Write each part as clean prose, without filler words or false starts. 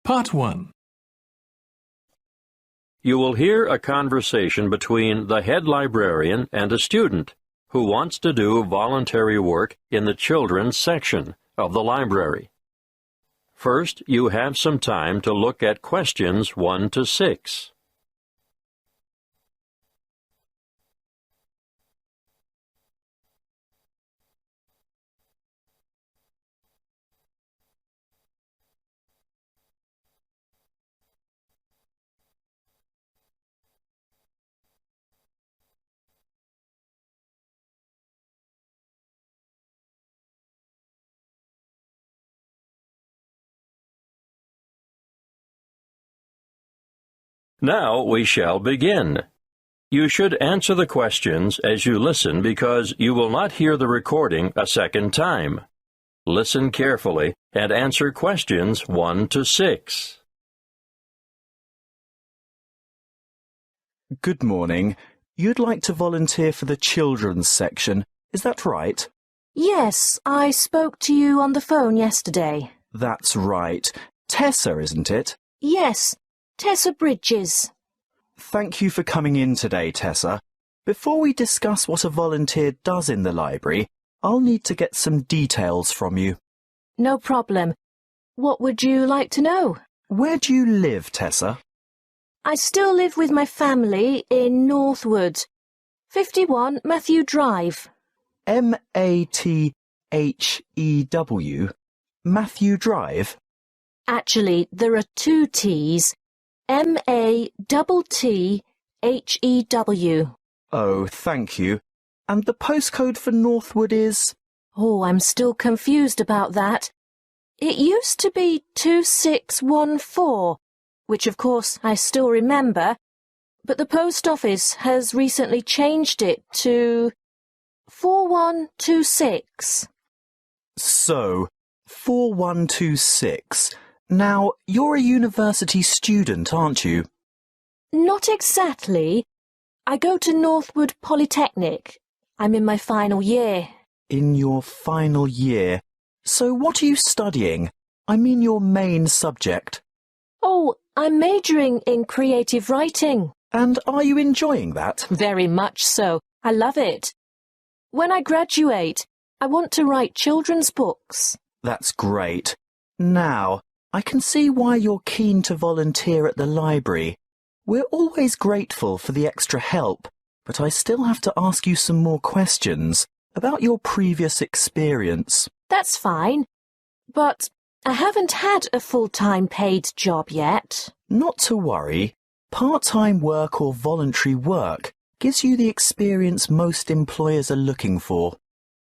Part 1. You will hear a conversation between the head librarian and a student who wants to do voluntary work in the children's section of the library. First, you have some time to look at questions 1 to 6. Now we shall begin. You should answer the questions as you listen because you will not hear the recording a second time. Listen carefully and answer questions 1 to 6. Good morning. You'd like to volunteer for the children's section, is that right? Yes, I spoke to you on the phone yesterday. That's right. Tessa, isn't it? Yes, Tessa Bridges. Thank you for coming in today, Tessa. Before we discuss what a volunteer does in the library, I'll need to get some details from you. No problem. What would you like to know? Where do you live, Tessa? I still live with my family in Northwood, 51 Matthew Drive. M-A-T-H-E-W? Matthew Drive? Actually, there are 2 T's. M-A-T-T-H-E-W. Oh, thank you. And the postcode for Northwood is? Oh, I'm still confused about that. It used to be 2614, which of course I still remember, but the post office has recently changed it to 4126. So, 4126. Now, you're a university student, aren't you? Not exactly. I go to Northwood Polytechnic. I'm in my final year. In your final year. So what are you studying? I mean your main subject. Oh, I'm majoring in creative writing. And are you enjoying that? Very much so. I love it. When I graduate, I want to write children's books. That's great. Now, I can see why you're keen to volunteer at the library. We're always grateful for the extra help, but I still have to ask you some more questions about your previous experience. That's fine, but I haven't had a full-time paid job yet. Not to worry. Part-time work or voluntary work gives you the experience most employers are looking for.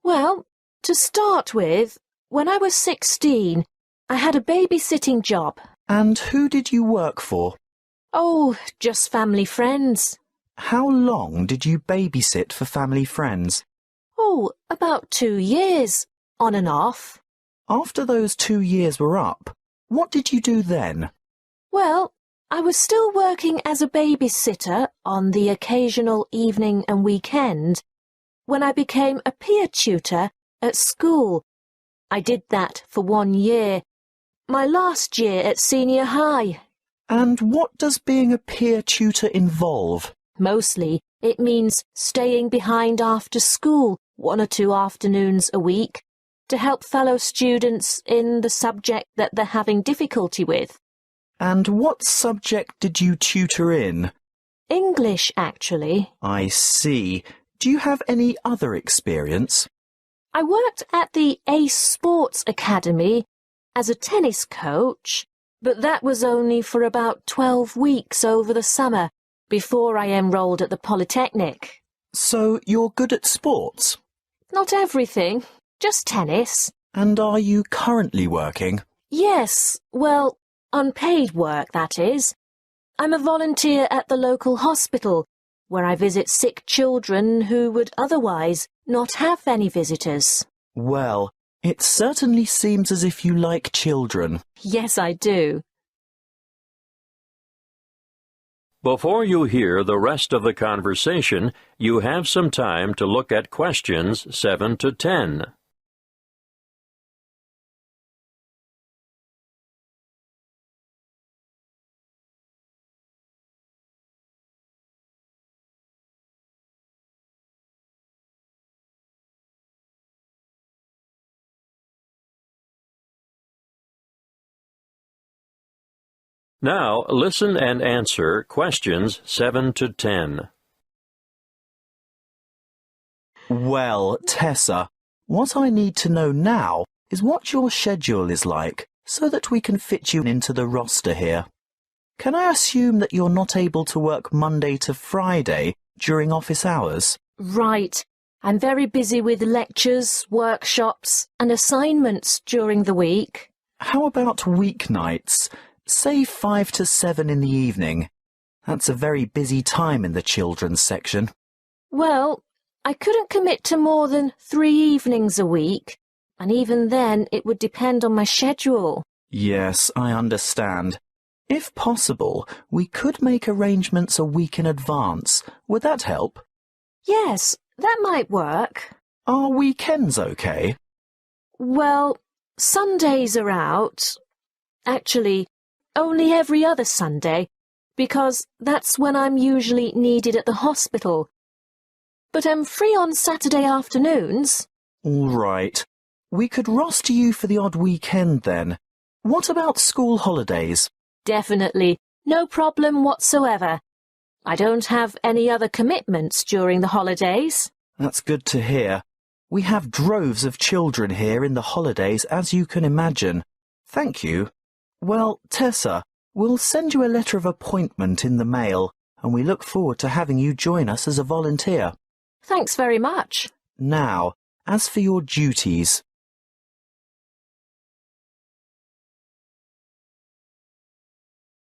Well, to start with, when I was 16, I had a babysitting job. And who did you work for? Oh, just family friends. How long did you babysit for family friends? Oh, about 2 years, on and off. After those 2 years were up, what did you do then? Well, I was still working as a babysitter on the occasional evening and weekend when I became a peer tutor at school. I did that for 1 year, my last year at senior high. And what does being a peer tutor involve? Mostly, it means staying behind after school 1 or 2 afternoons a week to help fellow students in the subject that they're having difficulty with. And what subject did you tutor in? English, actually. I see. Do you have any other experience? I worked at the Ace Sports Academy as a tennis coach, but that was only for about 12 weeks over the summer before I enrolled at the Polytechnic. So you're good at sports? Not everything, just tennis. And are you currently working? Yes, well, unpaid work, that is. I'm a volunteer at the local hospital, where I visit sick children who would otherwise not have any visitors. Well, it certainly seems as if you like children. Yes, I do. Before you hear the rest of the conversation, you have some time to look at questions 7 to 10. Now listen and answer questions 7 to 10. Well, Tessa, what I need to know now is what your schedule is like so that we can fit you into the roster here. Can I assume that you're not able to work Monday to Friday during office hours? Right. I'm very busy with lectures, workshops and assignments during the week. How about weeknights? Say 5 to 7 in the evening. That's a very busy time in the children's section. Well, I couldn't commit to more than 3 evenings a week, and even then it would depend on my schedule. Yes, I understand. If possible, we could make arrangements a week in advance. Would that help? Yes, that might work. Are weekends okay? Well, Sundays are out. Actually, only every other Sunday, because that's when I'm usually needed at the hospital. But I'm free on Saturday afternoons. All right. We could roster you for the odd weekend then. What about school holidays? Definitely. No problem whatsoever. I don't have any other commitments during the holidays. That's good to hear. We have droves of children here in the holidays, as you can imagine. Thank you. Well, Tessa, we'll send you a letter of appointment in the mail, and we look forward to having you join us as a volunteer. Thanks very much. Now, as for your duties,